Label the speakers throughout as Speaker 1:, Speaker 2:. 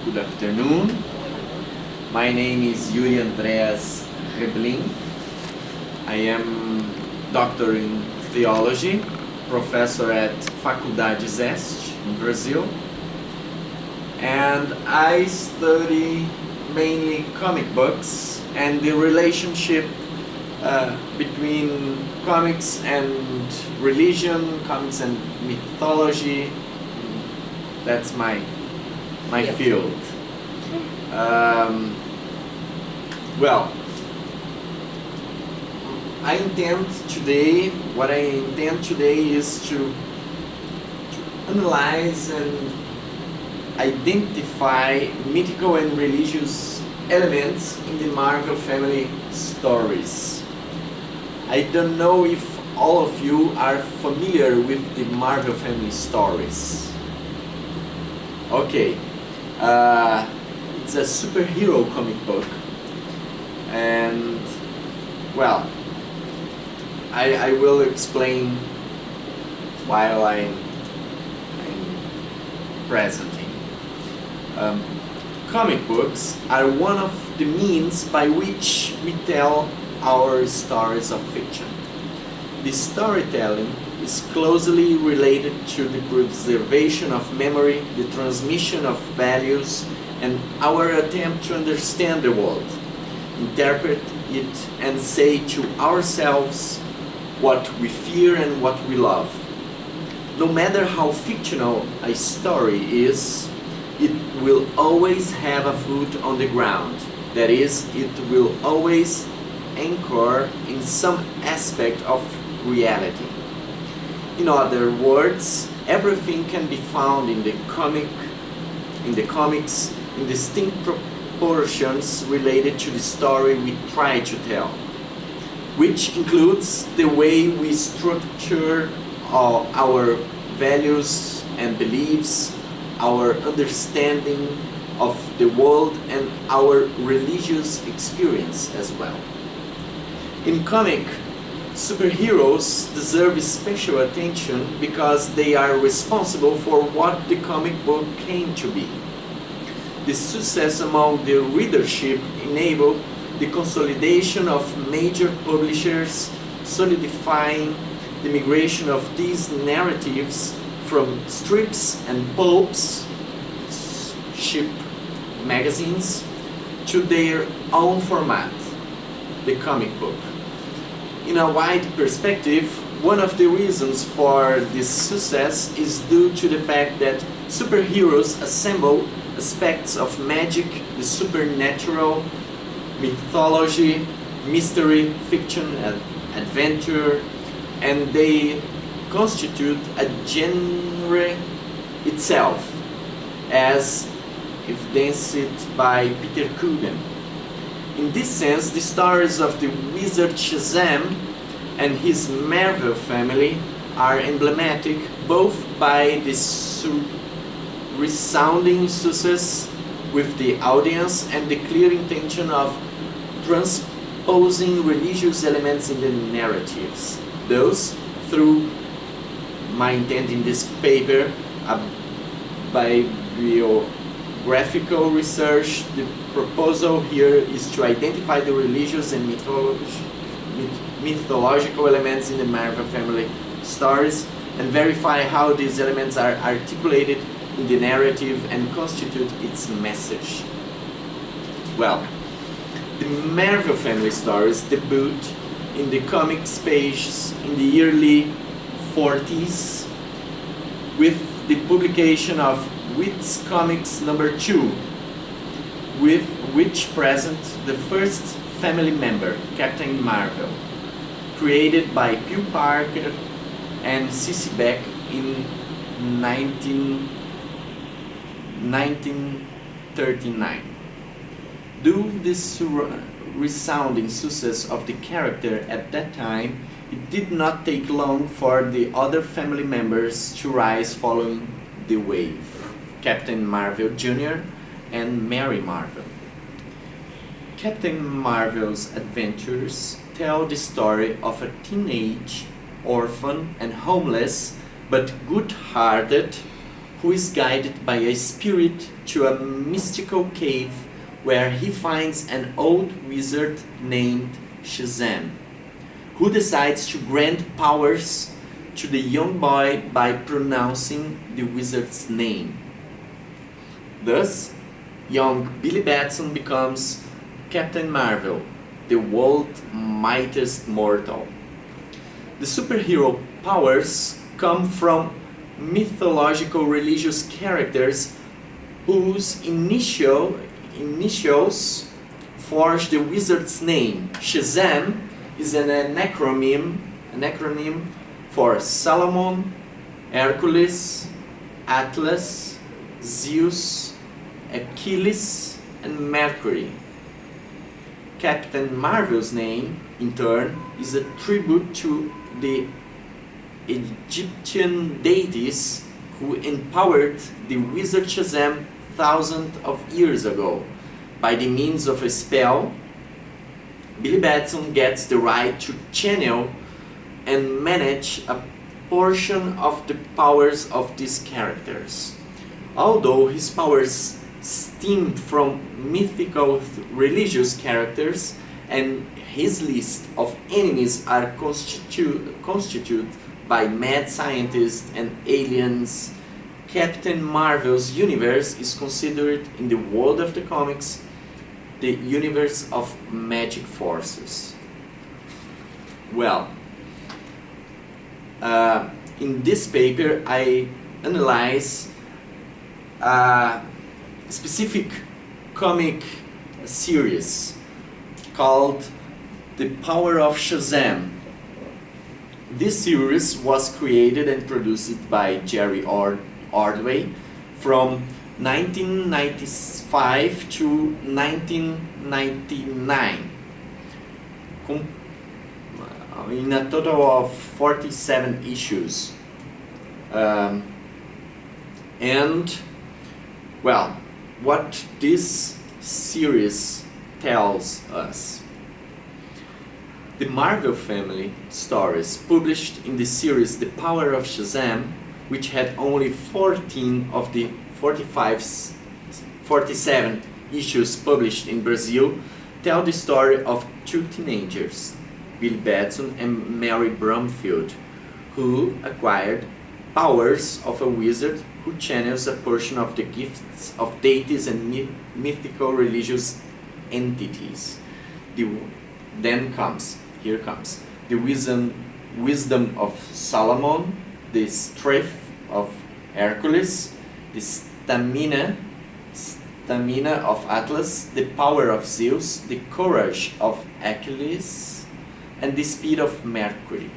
Speaker 1: Good afternoon. My name is Yuri Andreas Reblin. I am doctor in theology, professor at Faculdade Zeste in Brazil, and I study mainly comic books and the relationship between comics and religion, comics and mythology. That's my field. Well, what I intend today is to analyze and identify mythical and religious elements in the Marvel family stories. I don't know if all of you are familiar with the Marvel family stories. Okay, it's a superhero comic book, and well, I will explain while I'm presenting. Comic books are one of the means by which we tell our stories of fiction. The storytelling is closely related to the preservation of memory, the transmission of values, and our attempt to understand the world, interpret it, and say to ourselves what we fear and what we love. No matter how fictional a story is, it will always have a foot on the ground. That is, it will always anchor in some aspect of reality. In other words, everything can be found in the comics in distinct proportions related to the story we try to tell, which includes the way we structure our values and beliefs, our understanding of the world, and our religious experience as well. In comic, superheroes deserve special attention because they are responsible for what the comic book came to be. The success among the readership enabled the consolidation of major publishers, solidifying the migration of these narratives from strips and pulps, cheap magazines, to their own format, the comic book. In a wide perspective, one of the reasons for this success is due to the fact that superheroes assemble aspects of magic, the supernatural, mythology, mystery, fiction, and adventure, and they constitute a genre itself, as evidenced by Peter Coogan. In this sense, the stories of the wizard Shazam and his Marvel family are emblematic both by the resounding success with the audience and the clear intention of transposing religious elements in the narratives. Thus, through my intent in this paper, a bibliographical research, the proposal here is to identify the religious and mythological elements in the Marvel family stories and verify how these elements are articulated in the narrative and constitute its message. Well, the Marvel family stories debut in the comics pages in the early 40s with the publication of Wits Comics number 2, with which present the first family member, Captain Marvel, created by Pew Parker and C.C. Beck in 1939. Due to this resounding success of the character at that time, it did not take long for the other family members to rise following the wave. Captain Marvel Jr. and Mary Marvel. Captain Marvel's adventures tell the story of a teenage orphan and homeless but good-hearted who is guided by a spirit to a mystical cave where he finds an old wizard named Shazam, who decides to grant powers to the young boy by pronouncing the wizard's name. Thus, young Billy Batson becomes Captain Marvel, the world's mightiest mortal. The superhero powers come from mythological religious characters whose initials forge the wizard's name. Shazam is an acronym for Solomon, Hercules, Atlas, Zeus, Achilles, and Mercury. Captain Marvel's name, in turn, is a tribute to the Egyptian deities who empowered the wizard Shazam thousands of years ago. By the means of a spell, Billy Batson gets the right to channel and manage a portion of the powers of these characters. Although his powers stem from mythical religious characters and his list of enemies are constituted by mad scientists and aliens, Captain Marvel's universe is considered in the world of the comics the universe of magic forces. Well, in this paper I analyze a specific comic series called The Power of Shazam. This series was created and produced by Jerry Ordway from 1995 to 1999, in a total of 47 issues. And, well, what this series tells us. The Marvel family stories published in the series The Power of Shazam, which had only 14 of the 47 issues published in Brazil, tell the story of two teenagers, Billy Batson and Mary Bromfield, who acquired powers of a wizard who channels a portion of the gifts of deities and mythical religious entities. Here comes the wisdom of Solomon, the strength of Hercules, the stamina of Atlas, the power of Zeus, the courage of Achilles, and the speed of Mercury.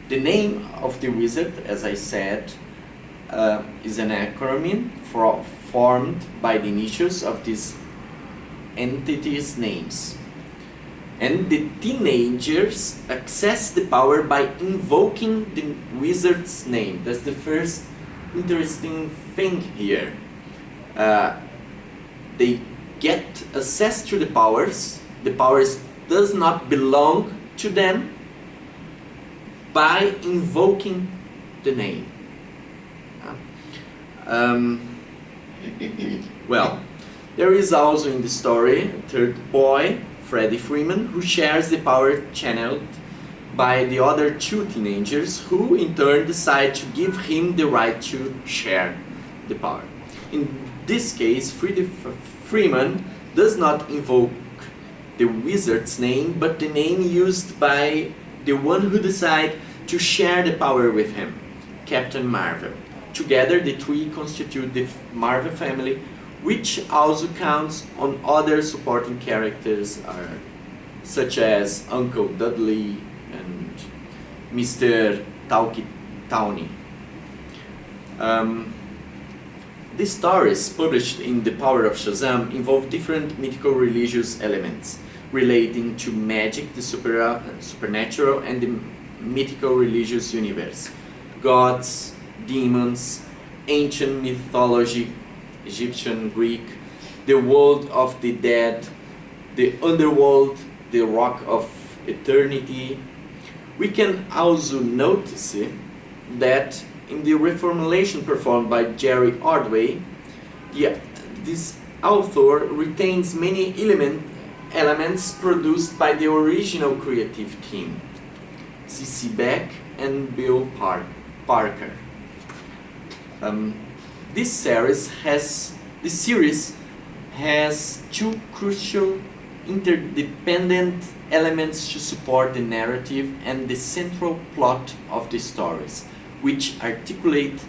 Speaker 1: The name of the wizard, as I said, is an acronym formed by the initials of these entities' names. And the teenagers access the power by invoking the wizard's name. That's the first interesting thing here. They get access to the powers. The powers does not belong to them by invoking the name. Well, there is also in the story a third boy, Freddie Freeman, who shares the power channeled by the other two teenagers, who in turn decide to give him the right to share the power. In this case, Freeman does not invoke the wizard's name, but the name used by the one who decides to share the power with him, Captain Marvel. Together, the three constitute the Marvel family, which also counts on other supporting characters such as Uncle Dudley and Mr. Tawny. The stories published in The Power of Shazam involve different mythical religious elements relating to magic, the supernatural, and the mythical religious universe. Gods, demons, ancient mythology, Egyptian, Greek, the world of the dead, the underworld, the rock of eternity. We can also notice that in the reformulation performed by Jerry Ordway, this author retains many elements produced by the original creative team, C.C. Beck and Bill Parker. This series has two crucial interdependent elements to support the narrative and the central plot of the stories, which articulate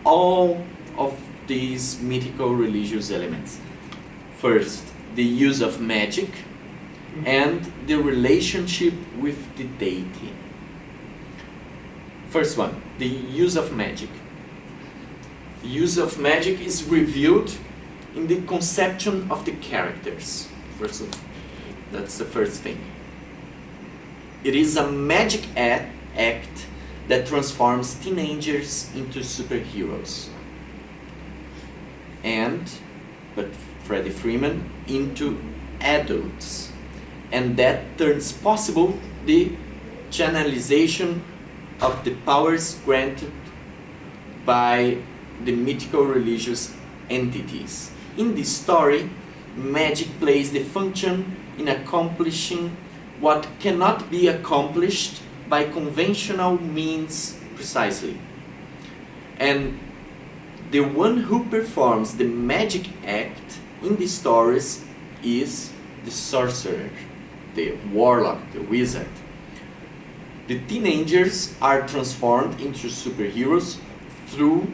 Speaker 1: all of these mythical religious elements. First, the use of magic and the relationship with the deity. First one, the use of magic. The use of magic is revealed in the conception of the characters. That's the first thing. It is a magic act that transforms teenagers into superheroes. But Freddie Freeman, into adults. And that turns possible the channelization of the powers granted by the mythical religious entities. In this story, magic plays the function in accomplishing what cannot be accomplished by conventional means precisely. And the one who performs the magic act in the stories is the sorcerer, the warlock, the wizard. The teenagers are transformed into superheroes through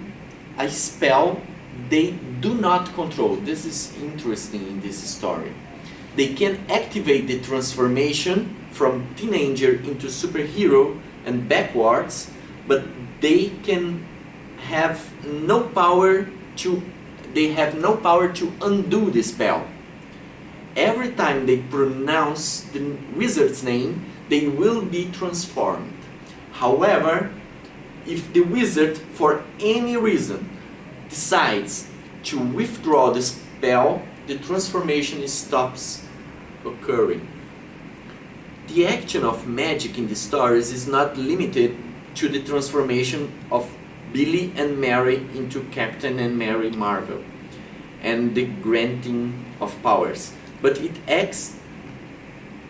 Speaker 1: a spell they do not control. This is interesting in this story. They can activate the transformation from teenager into superhero and backwards, but they have no power to undo the spell. Every time they pronounce the wizard's name, they will be transformed. However, if the wizard, for any reason, decides to withdraw the spell, the transformation stops occurring. The action of magic in the stories is not limited to the transformation of Billy and Mary into Captain and Mary Marvel and the granting of powers, but it acts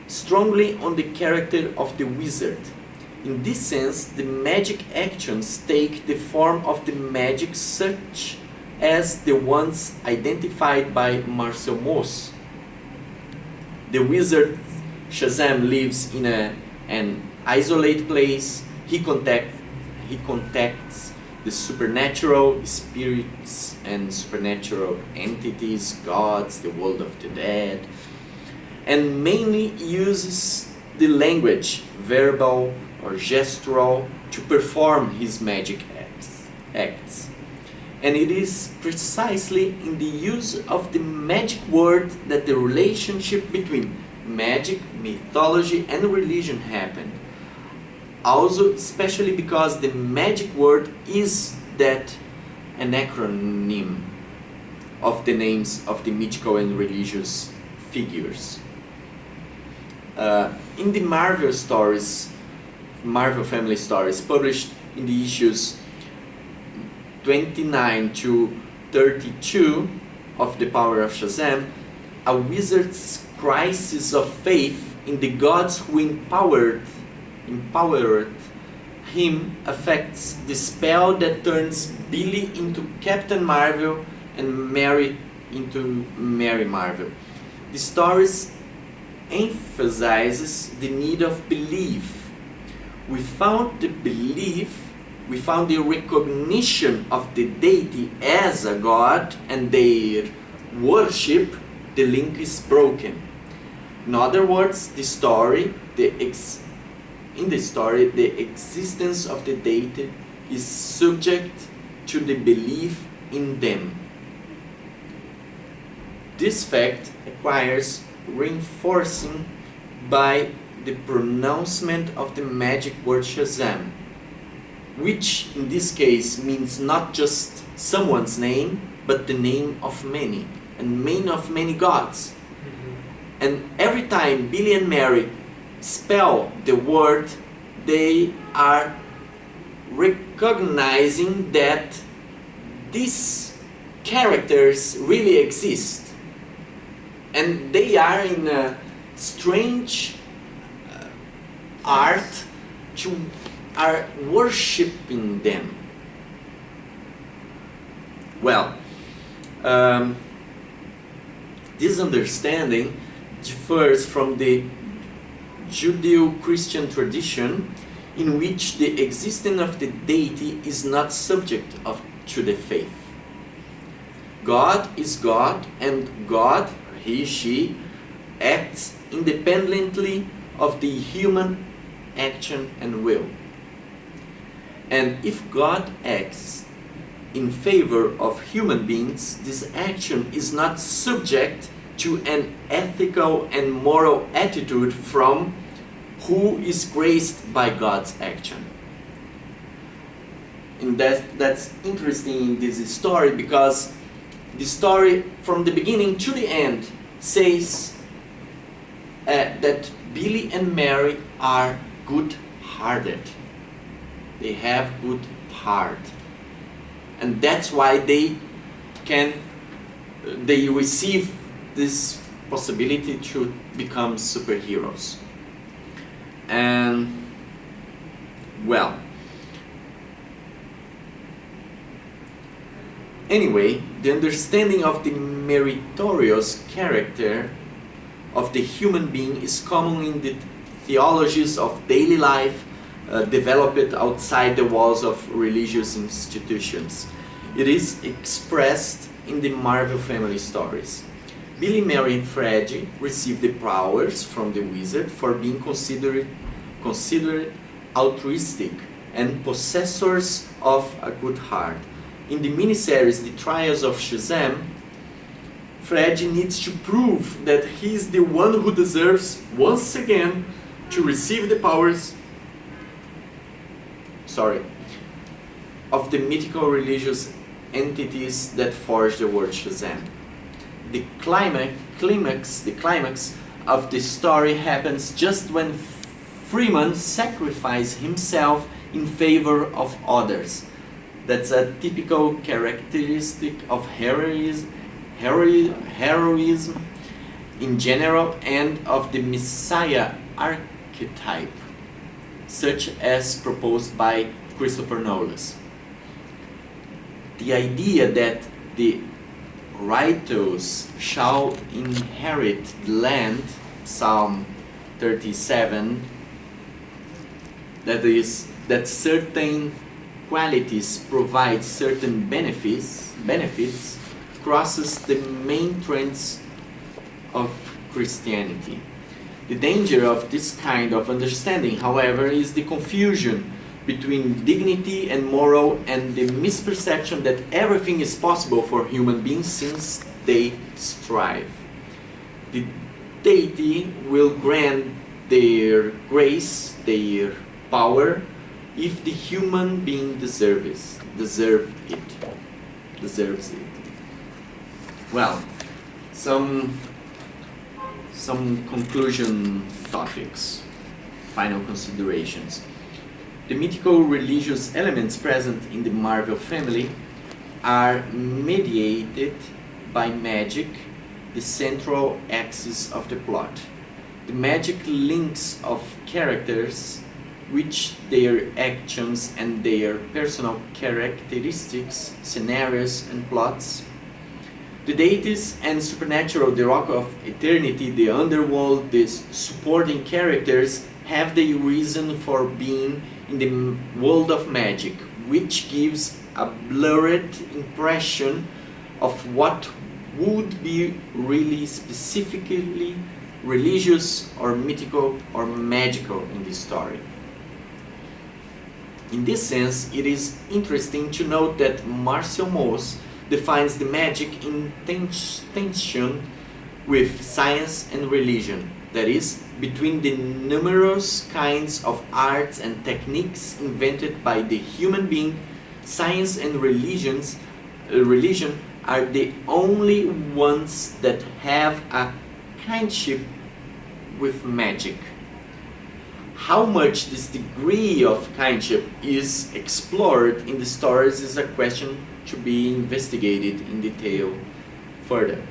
Speaker 1: strongly on the character of the wizard. In this sense, the magic actions take the form of the magic such as the ones identified by Marcel Mauss. The wizard Shazam lives in an isolated place. He contacts the supernatural spirits and supernatural entities, gods, the world of the dead, and mainly uses the language, verbal or gestural, to perform his magic acts. And it is precisely in the use of the magic word that the relationship between magic, mythology, and religion happened. Also, especially because the magic word is that an acronym of the names of the mythical and religious figures. In the Marvel Family Stories, published in the issues 29 to 32 of The Power of Shazam, a wizard's crisis of faith in the gods who empowered him affects the spell that turns Billy into Captain Marvel and Mary into Mary Marvel. The stories emphasizes the need of belief. Without the belief, without the recognition of the deity as a god and their worship, the link is broken. In other words, the existence of the deity is subject to the belief in them. This fact requires reinforcing by the pronouncement of the magic word Shazam, which in this case means not just someone's name, but the name of many, and many gods. And every time Billy and Mary spell the word, they are recognizing that these characters really exist, and they are in a strange art to are worshipping them. Well, this understanding differs from the Judeo-Christian tradition, in which the existence of the deity is not subject to the faith. God is God, and God, he, she, acts independently of the human action and will. And if God acts in favor of human beings, this action is not subject to an ethical and moral attitude from who is graced by God's action. And that's interesting in this story, because the story from the beginning to the end says that Billy and Mary are good-hearted. They have good heart. And that's why they receive this possibility to become superheroes. And well, anyway, the understanding of the meritorious character of the human being is common in the theologies of daily life developed outside the walls of religious institutions. It is expressed in the Marvel family stories. Billy, Mary, and Freddy receive the powers from the wizard for being considered altruistic and possessors of a good heart. In the miniseries The Trials of Shazam, Freddy needs to prove that he is the one who deserves once again to receive the powers of the mythical religious entities that forge the word Shazam. The climax of the story happens just when Freeman sacrifices himself in favor of others. That's a typical characteristic of heroism in general, and of the Messiah archetype, such as proposed by Christopher Nolan. The idea that the righteous shall inherit the land, Psalm 37, that certain qualities provide certain benefits, crosses the main trends of Christianity. The danger of this kind of understanding, however, is the confusion between dignity and moral, and the misperception that everything is possible for human beings since they strive. The deity will grant their grace, their power, if the human being deserves it. Well, some conclusion topics, final considerations. The mythical religious elements present in the Marvel family are mediated by magic, the central axis of the plot. The magic links of characters, which their actions and their personal characteristics, scenarios and plots. The deities and supernatural, the rock of eternity, the underworld, these supporting characters have their reason for being in the world of magic, which gives a blurred impression of what would be really specifically religious or mythical or magical in this story. In this sense, it is interesting to note that Marcel Mauss defines the magic in tension with science and religion, that is, between the numerous kinds of arts and techniques invented by the human being. Science and religion are the only ones that have a kinship with magic. How much this degree of kinship is explored in the stories is a question to be investigated in detail further.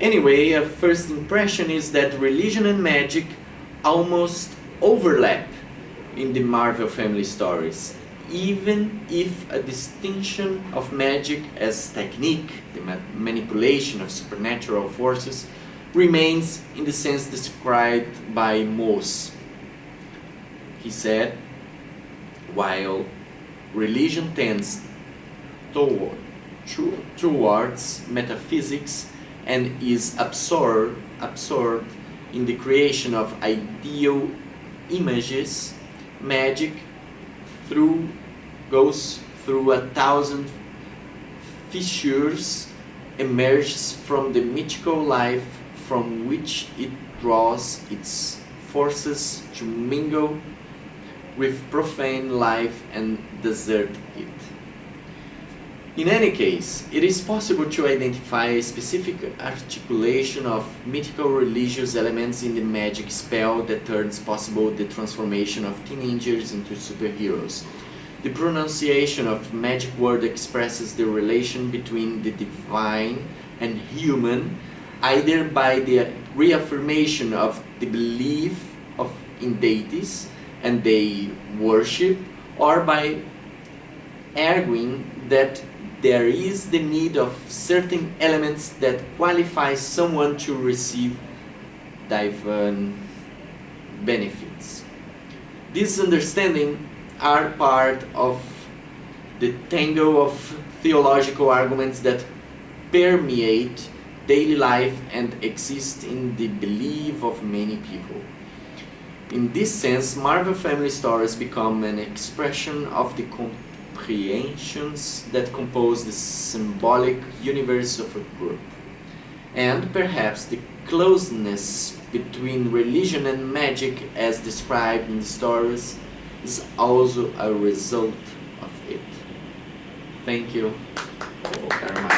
Speaker 1: Anyway, a first impression is that religion and magic almost overlap in the Marvel family stories, even if a distinction of magic as technique, the manipulation of supernatural forces, remains in the sense described by Moss. He said, while religion tends towards metaphysics and is absorbed in the creation of ideal images, magic goes through 1,000 fissures, emerges from the mythical life from which it draws its forces to mingle with profane life and desert it. In any case, it is possible to identify a specific articulation of mythical religious elements in the magic spell that turns possible the transformation of teenagers into superheroes. The pronunciation of magic word expresses the relation between the divine and human, either by the reaffirmation of the belief in deities and they worship, or by arguing that there is the need of certain elements that qualify someone to receive divine benefits. These understandings are part of the tangle of theological arguments that permeate daily life and exist in the belief of many people. In this sense, Marvel family stories become an expression of the comprehensions that compose the symbolic universe of a group. And perhaps the closeness between religion and magic as described in the stories is also a result of it. Thank you very much.